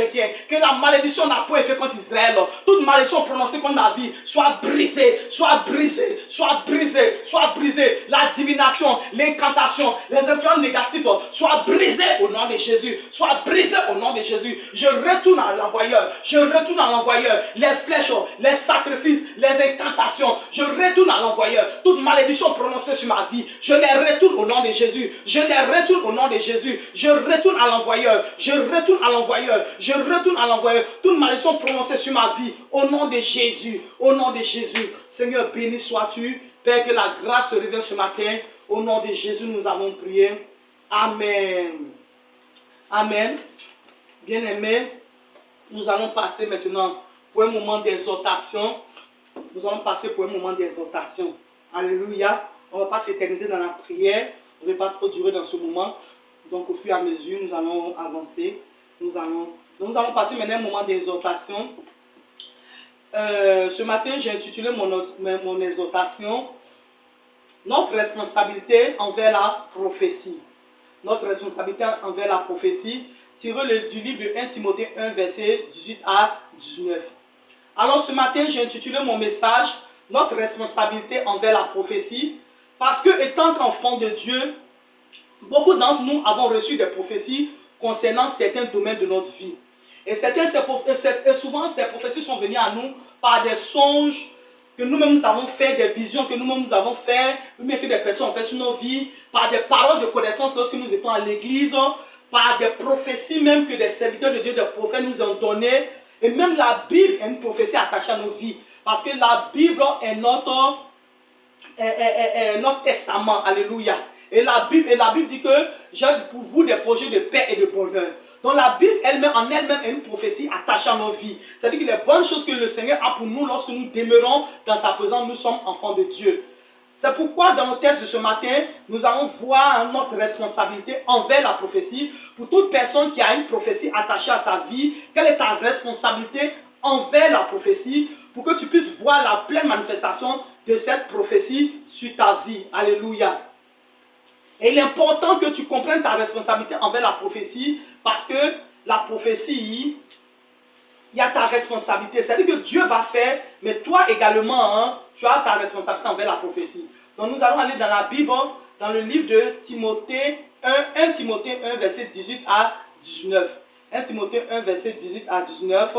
que la malédiction n'a pas effet contre Israël. Toute malédiction prononcée contre ma vie soit brisée, soit brisée, soit brisée, soit brisée. La divination, l'incantation, les influences négatives soient brisées au nom de Jésus, soit brisées au nom de Jésus. Je retourne à l'envoyeur, je retourne à l'envoyeur. Les flèches, les sacrifices, les incantations, je retourne à l'envoyeur. Toute malédiction prononcée sur ma vie, je les retourne au nom de Jésus. Je les retourne au nom de Jésus. Je retourne à l'envoyeur. Je retourne à l'envoyeur. Je retourne à l'envoyeur. Toute malédiction prononcée sur ma vie, au nom de Jésus. Au nom de Jésus. Seigneur, béni sois-tu. Père, que la grâce te revienne ce matin. Au nom de Jésus, nous allons prier. Amen. Amen. Bien-aimés, nous allons passer maintenant pour un moment d'exhortation. Nous allons passer pour un moment d'exhortation. Alléluia. On ne va pas s'éterniser dans la prière. On ne va pas trop durer dans ce moment. Donc au fur et à mesure, nous allons avancer. Nous allons passer maintenant un moment d'exhortation. Ce matin, j'ai intitulé mon exhortation « Notre responsabilité envers la prophétie ». Notre responsabilité envers la prophétie, tiré du livre de 1 Timothée 1, verset 18 à 19. Alors ce matin, j'ai intitulé mon message « Notre responsabilité envers la prophétie » parce que, étant qu'enfants de Dieu, beaucoup d'entre nous avons reçu des prophéties concernant certains domaines de notre vie. Et souvent, ces prophéties sont venues à nous par des songes, que nous-mêmes nous avons fait, des visions que nous-mêmes nous avons fait, ou bien que des personnes ont fait sur nos vies, par des paroles de connaissance lorsque nous étions à l'église, par des prophéties même que des serviteurs de Dieu, des prophètes nous ont données. Et même la Bible est une prophétie attachée à nos vies. Parce que la Bible est notre testament. Alléluia. Et la Bible dit que j'ai pour vous des projets de paix et de bonheur. Donc la Bible elle-même en elle-même est une prophétie attachée à nos vies. C'est-à-dire que les bonnes choses que le Seigneur a pour nous lorsque nous demeurons dans sa présence, nous sommes enfants de Dieu. C'est pourquoi dans nos textes de ce matin, nous allons voir notre responsabilité envers la prophétie. Pour toute personne qui a une prophétie attachée à sa vie, quelle est ta responsabilité envers la prophétie pour que tu puisses voir la pleine manifestation de cette prophétie sur ta vie. Alléluia. Et il est important que tu comprennes ta responsabilité envers la prophétie parce que la prophétie, il y a ta responsabilité. C'est-à-dire que Dieu va faire, mais toi également, hein, tu as ta responsabilité envers la prophétie. Donc nous allons aller dans la Bible, dans le livre de Timothée 1 Timothée 1, verset 18 à 19. 1 Timothée 1, verset 18 à 19.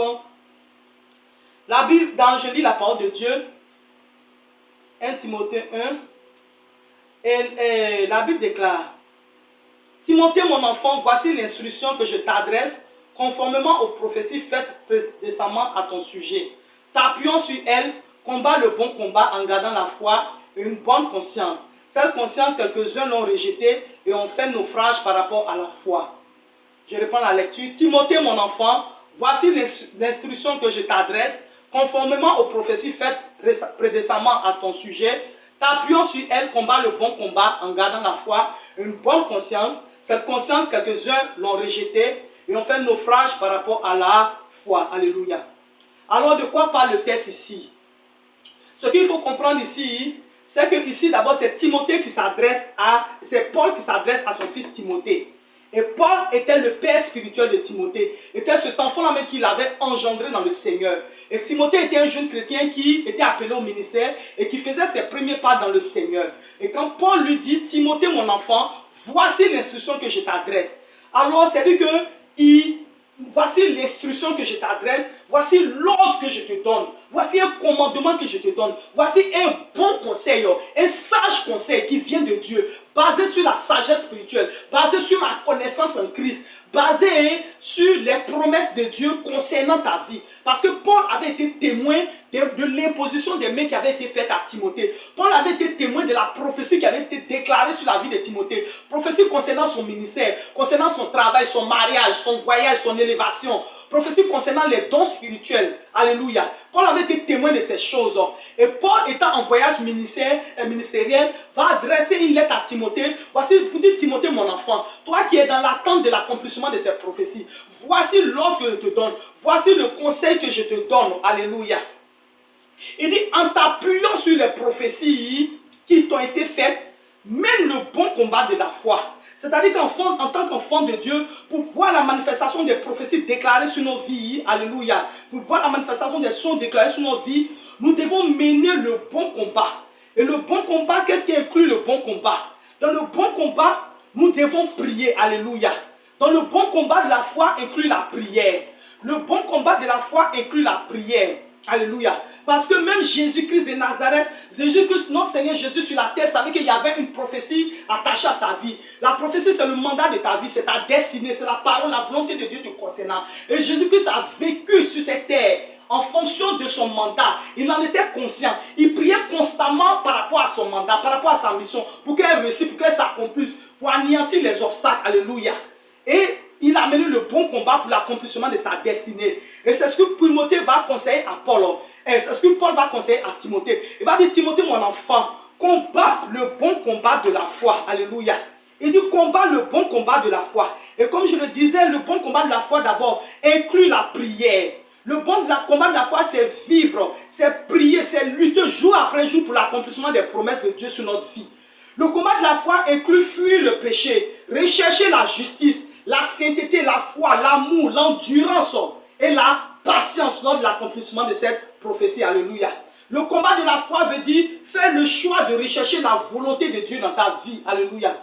La Bible, je lis la parole de Dieu. 1 Timothée 1. Et la Bible déclare: Timothée, mon enfant, voici l'instruction que je t'adresse, conformément aux prophéties faites précédemment à ton sujet. T'appuyant sur elle, combat le bon combat en gardant la foi et une bonne conscience. Cette conscience, quelques-uns l'ont rejetée et ont fait naufrage par rapport à la foi. Je reprends la lecture. Timothée, mon enfant, voici l'instruction que je t'adresse, conformément aux prophéties faites précédemment à ton sujet. T'appuyant sur elle, combat le bon combat en gardant la foi et une bonne conscience. Cette conscience, quelques-uns l'ont rejetée et ont fait naufrage par rapport à la foi. Alléluia. Alors, de quoi parle le texte ici? Ce qu'il faut comprendre ici, c'est que ici, d'abord, c'est Timothée qui s'adresse c'est Paul qui s'adresse à son fils Timothée. Et Paul était le père spirituel de Timothée. Était cet enfant-là même qu'il avait engendré dans le Seigneur. Et Timothée était un jeune chrétien qui était appelé au ministère et qui faisait ses premiers pas dans le Seigneur. Et quand Paul lui dit: Timothée, mon enfant, voici l'instruction que je t'adresse. Alors, c'est-à-dire que voici l'instruction que je t'adresse, voici l'ordre que je te donne, voici un commandement que je te donne, voici un bon conseil, un sage conseil qui vient de Dieu, basé sur la sagesse spirituelle, basé sur ma connaissance en Christ, basé sur les promesses de Dieu concernant ta vie. Parce que Paul avait été témoin de l'imposition des mains qui avait été faite à Timothée. Paul avait été témoin de la prophétie qui avait été déclarée sur la vie de Timothée. Prophétie concernant son ministère, concernant son travail, son mariage, son voyage, son élévation. Prophétie concernant les dons spirituels. Alléluia. Paul avait été témoin de ces choses. Et Paul, étant en voyage ministériel, va adresser une lettre à Timothée. Voici, vous dites: Timothée, mon enfant, toi qui es dans l'attente de l'accomplissement de ces prophéties, voici l'ordre que je te donne. Voici le conseil que je te donne. Alléluia. Il dit: en t'appuyant sur les prophéties qui t'ont été faites, mène le bon combat de la foi. C'est-à-dire qu'en tant qu'enfant de Dieu, pour voir la manifestation des prophéties déclarées sur nos vies, alléluia, pour voir la manifestation des sons déclarés sur nos vies, nous devons mener le bon combat. Et le bon combat, qu'est-ce qui inclut le bon combat? Dans le bon combat, nous devons prier, alléluia. Dans le bon combat de la foi inclut la prière. Le bon combat de la foi inclut la prière. Alléluia. Parce que même Jésus-Christ de Nazareth, Jésus-Christ, notre Seigneur Jésus sur la terre, savait qu'il y avait une prophétie attachée à sa vie. La prophétie, c'est le mandat de ta vie, c'est ta destinée, c'est la parole, la volonté de Dieu te concernant. Et Jésus-Christ a vécu sur cette terre en fonction de son mandat. Il en était conscient. Il priait constamment par rapport à son mandat, par rapport à sa mission, pour qu'elle réussisse, pour qu'elle s'accomplisse, pour anéantir les obstacles. Alléluia. Et il a mené le bon combat pour l'accomplissement de sa destinée. Et c'est ce que Timothée va conseiller à Paul. Et c'est ce que Paul va conseiller à Timothée. Il va dire: Timothée, mon enfant, combat le bon combat de la foi. Alléluia. Il dit: combat le bon combat de la foi. Et comme je le disais, le bon combat de la foi d'abord inclut la prière. Le bon combat de la foi, c'est vivre, c'est prier, c'est lutter jour après jour pour l'accomplissement des promesses de Dieu sur notre vie. Le combat de la foi inclut fuir le péché, rechercher la justice, la sainteté, la foi, l'amour, l'endurance et la patience lors de l'accomplissement de cette prophétie. Alléluia. Le combat de la foi veut dire faire le choix de rechercher la volonté de Dieu dans ta vie. Alléluia.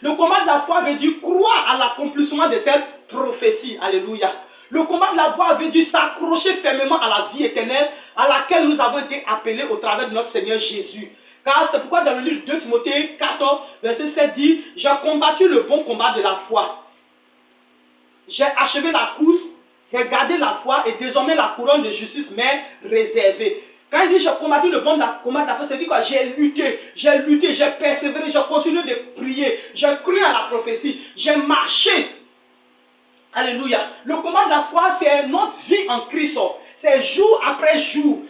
Le combat de la foi veut dire croire à l'accomplissement de cette prophétie. Alléluia. Le combat de la foi avait dû s'accrocher fermement à la vie éternelle à laquelle nous avons été appelés au travers de notre Seigneur Jésus. Car c'est pourquoi dans le livre de 2 Timothée 4, verset 7 dit « J'ai combattu le bon combat de la foi. J'ai achevé la course, j'ai gardé la foi et désormais la couronne de justice m'est réservée. » Quand il dit j'ai combattu le bon combat de la foi, c'est dit quoi? J'ai lutté, j'ai persévéré, j'ai continué de prier, j'ai cru à la prophétie, j'ai marché. Alléluia. Le combat de la foi, c'est notre vie en Christ. C'est jour après jour,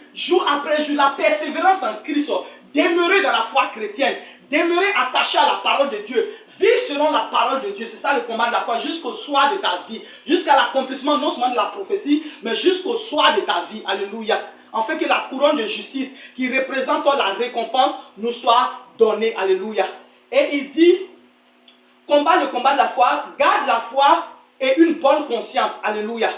la persévérance en Christ. Demeurer dans la foi chrétienne, demeurer attaché à la parole de Dieu, vivre selon la parole de Dieu. C'est ça le combat de la foi jusqu'au soir de ta vie, jusqu'à l'accomplissement non seulement de la prophétie, mais jusqu'au soir de ta vie. Alléluia. Afin que la couronne de justice qui représente la récompense nous soit donnée. Alléluia. Et il dit, combat le combat de la foi, garde la foi et une bonne conscience. Alléluia.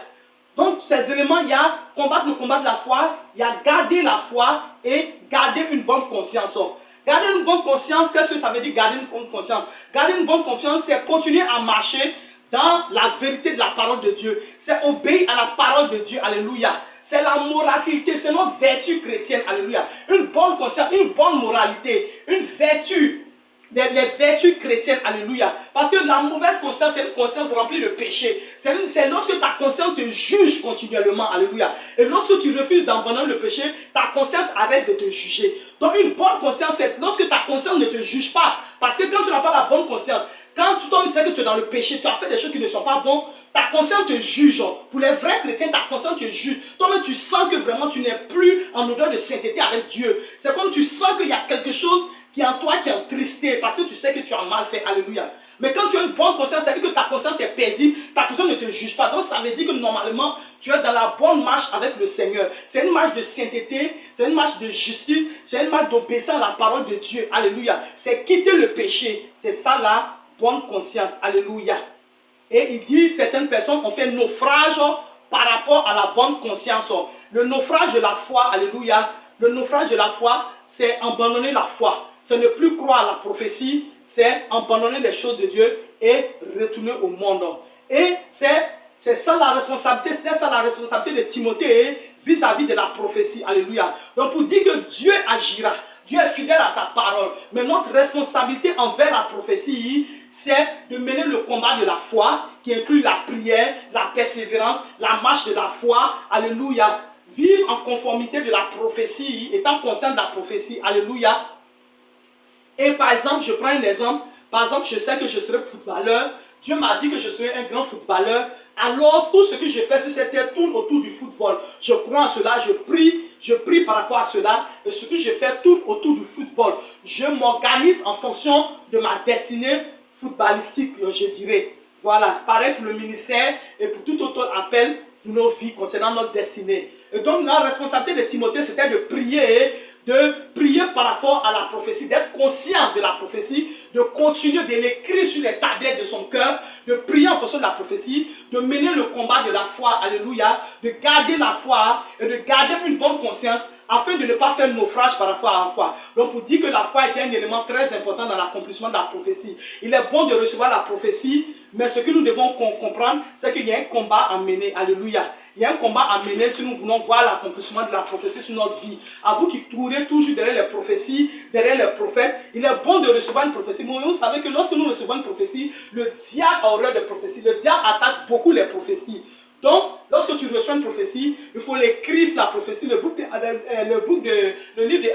Donc ces éléments, il y a combattre le combat de la foi, il y a garder la foi et garder une bonne conscience. Garder une bonne conscience, qu'est-ce que ça veut dire garder une bonne conscience? Garder une bonne conscience, c'est continuer à marcher dans la vérité de la parole de Dieu. C'est obéir à la parole de Dieu. Alléluia. C'est la moralité, c'est notre vertu chrétienne. Alléluia. Une bonne conscience, une bonne moralité, une vertu. Les vertus chrétiennes, alléluia. Parce que la mauvaise conscience, c'est une conscience remplie de péché. C'est lorsque ta conscience te juge continuellement, alléluia. Et lorsque tu refuses d'abandonner le péché, ta conscience arrête de te juger. Donc une bonne conscience, c'est lorsque ta conscience ne te juge pas. Parce que quand tu n'as pas la bonne conscience, quand tu sais que tu es dans le péché, tu as fait des choses qui ne sont pas bonnes, ta conscience te juge. Pour les vrais chrétiens, ta conscience te juge. Toi-même, tu sens que vraiment tu n'es plus en odeur de sainteté avec Dieu. C'est comme tu sens qu'il y a quelque chose qui est en toi qui est entristé parce que tu sais que tu as mal fait. Alléluia. Mais quand tu as une bonne conscience, ça veut dire que ta conscience est paisible, ta conscience ne te juge pas. Donc ça veut dire que normalement, tu es dans la bonne marche avec le Seigneur. C'est une marche de sainteté, c'est une marche de justice, c'est une marche d'obéissance à la parole de Dieu. Alléluia. C'est quitter le péché. C'est ça la bonne conscience. Alléluia. Et il dit, certaines personnes ont fait naufrage par rapport à la bonne conscience. Le naufrage de la foi, alléluia. Le naufrage de la foi, c'est abandonner la foi. C'est ne plus croire à la prophétie, c'est abandonner les choses de Dieu et retourner au monde. Et c'est ça la responsabilité, c'est ça la responsabilité de Timothée vis-à-vis de la prophétie. Alléluia. Donc pour dire que Dieu agira, Dieu est fidèle à sa parole. Mais notre responsabilité envers la prophétie, c'est de mener le combat de la foi, qui inclut la prière, la persévérance, la marche de la foi. Alléluia. Vivre en conformité de la prophétie, étant conscient de la prophétie. Alléluia. Et par exemple, je prends un exemple. Par exemple, je sais que je serai footballeur. Dieu m'a dit que je serai un grand footballeur. Alors, tout ce que je fais sur cette terre tourne autour du football. Je crois en cela, je prie par rapport à cela. Et ce que je fais tourne autour du football. Je m'organise en fonction de ma destinée footballistique, je dirais. Voilà, c'est pareil pour le ministère et pour tout autre appel de nos vies concernant notre destinée. Et donc, la responsabilité de Timothée, c'était de prier par rapport à la prophétie, d'être conscient de la prophétie, de continuer de l'écrire sur les tablettes de son cœur, de prier en fonction de la prophétie, de mener le combat de la foi, alléluia, de garder la foi et de garder une bonne conscience afin de ne pas faire naufrage par rapport à la foi. Donc pour dire que la foi est un élément très important dans l'accomplissement de la prophétie. Il est bon de recevoir la prophétie, mais ce que nous devons comprendre, c'est qu'il y a un combat à mener, alléluia. Il y a un combat à mener si nous voulons voir l'accomplissement de la prophétie sur notre vie. À vous qui courez toujours derrière les prophéties, derrière les prophètes, il est bon de recevoir une prophétie. Mais vous savez que lorsque nous recevons une prophétie, le diable a horreur des prophéties. Le diable attaque beaucoup les prophéties. Donc, lorsque tu reçois une prophétie, il faut l'écrire sur la prophétie. Le livre de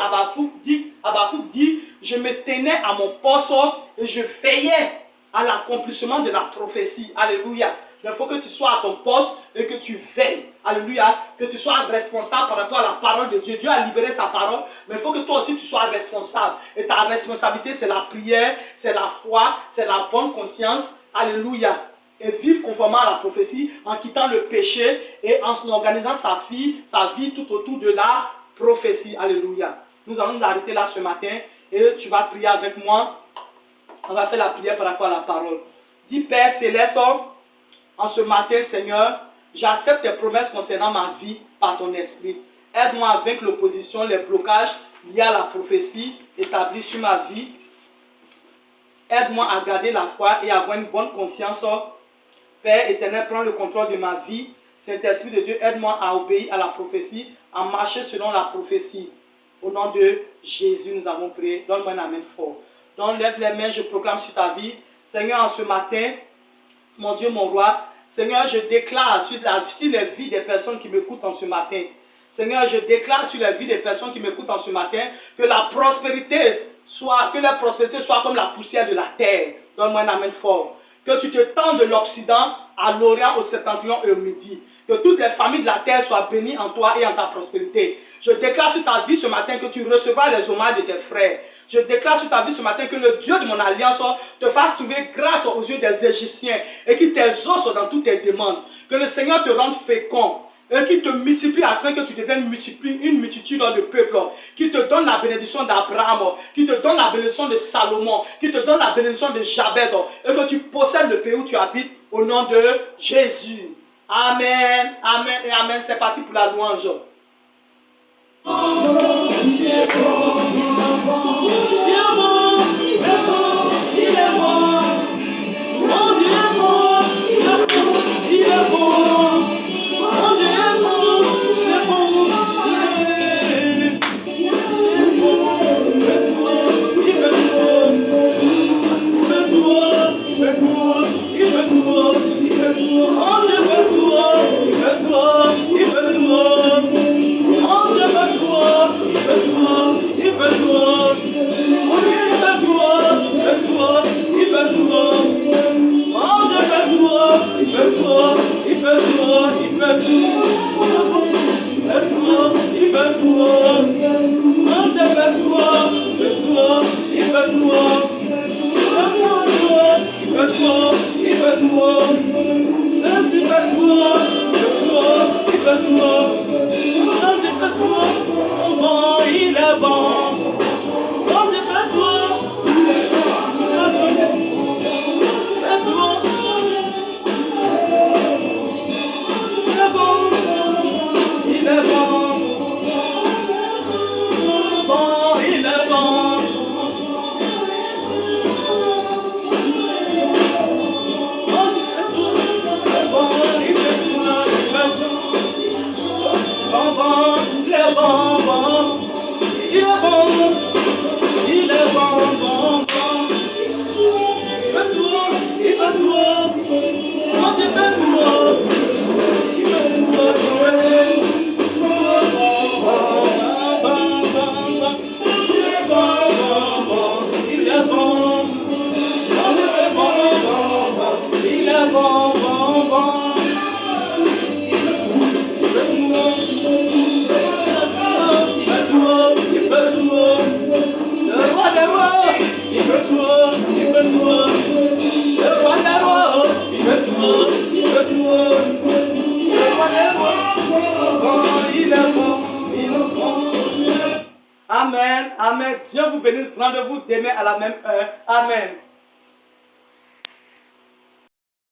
Habakkuk dit, je me tenais à mon poste et je veillais à l'accomplissement de la prophétie. Alléluia. Il faut que tu sois à ton poste et que tu veilles. Alléluia. Que tu sois responsable par rapport à la parole de Dieu. Dieu a libéré sa parole, mais il faut que toi aussi tu sois responsable. Et ta responsabilité, c'est la prière, c'est la foi, c'est la bonne conscience. Alléluia. Et vivre conformément à la prophétie en quittant le péché et en organisant sa vie tout autour de la prophétie. Alléluia. Nous allons nous arrêter là ce matin et tu vas prier avec moi. On va faire la prière par rapport à la parole. Dis Père Céleste, en ce matin, Seigneur, j'accepte tes promesses concernant ma vie par ton esprit. Aide-moi à vaincre l'opposition, les blocages liés à la prophétie établis sur ma vie. Aide-moi à garder la foi et à avoir une bonne conscience. Père éternel, prends le contrôle de ma vie. Saint-Esprit de Dieu, aide-moi à obéir à la prophétie, à marcher selon la prophétie. Au nom de Jésus, nous avons prié. Donne-moi un amen fort. Donc, lève les mains, je proclame sur ta vie. Seigneur, en ce matin, mon Dieu, mon roi, Seigneur, je déclare sur les vies des personnes qui m'écoutent en ce matin. Seigneur, je déclare sur la vie des personnes qui m'écoutent en ce matin que la prospérité soit comme la poussière de la terre. Donne-moi un amen fort. Que tu te tends de l'Occident à l'Orient, au septentrion et au Midi. Que toutes les familles de la terre soient bénies en toi et en ta prospérité. Je déclare sur ta vie ce matin que tu recevras les hommages de tes frères. Je déclare sur ta vie ce matin que le Dieu de mon alliance te fasse trouver grâce aux yeux des Égyptiens et qu'il t'exauce dans toutes tes demandes. Que le Seigneur te rende fécond et qu'il te multiplie afin que tu deviennes une multitude de peuples, qui te donne la bénédiction d'Abraham, qui te donne la bénédiction de Salomon, qui te donne la bénédiction de Jabez, et que tu possèdes le pays où tu habites au nom de Jésus. Amen, amen et amen. C'est parti pour la louange. Il est bon, il est bon, il est bon, mon Dieu est bon, il est bon, il est bon, mon Dieu est bon, il est bon, il est bon, il fait tout, il fait tout, il fait tout, il fait tout, il fait tout, il fait tout, mon Dieu fait tout, il fait tout, il fait tout. Oh, Dieu fait toi, il fait toi, il fait toi. Oh, il fait toi, il fait toi, il fait toi. Oh, Dieu fait toi, il fait toi, il fait toi, il fait toi. Il fait toi, il fait toi. Oh, Dieu fait toi, il fait toi, il fait toi. Il fait toi, il fait toi. Il fait toi, il fait toi. Quand il fait toi, oh bon, il est bon. Quand il fait toi, il est bon. Fais toi, il est bon, il est bon. Bon, il est bon. Quand il fait toi, bon, il fait toi, il fait toi. Bon, bon, il est bon, bon, il est bon, il est bon, bon, bon. Il fait tout, il fait tout, quand il fait tout, il fait tout, il fait tout, bon, bon, bon, bon, il est bon, bon, bon, il est bon, quand il fait bon, bon, bon, il est bon, bon, bon. Il fait tout. Amen, amen. Dieu vous bénisse. Rendez-vous demain à la même heure. Amen.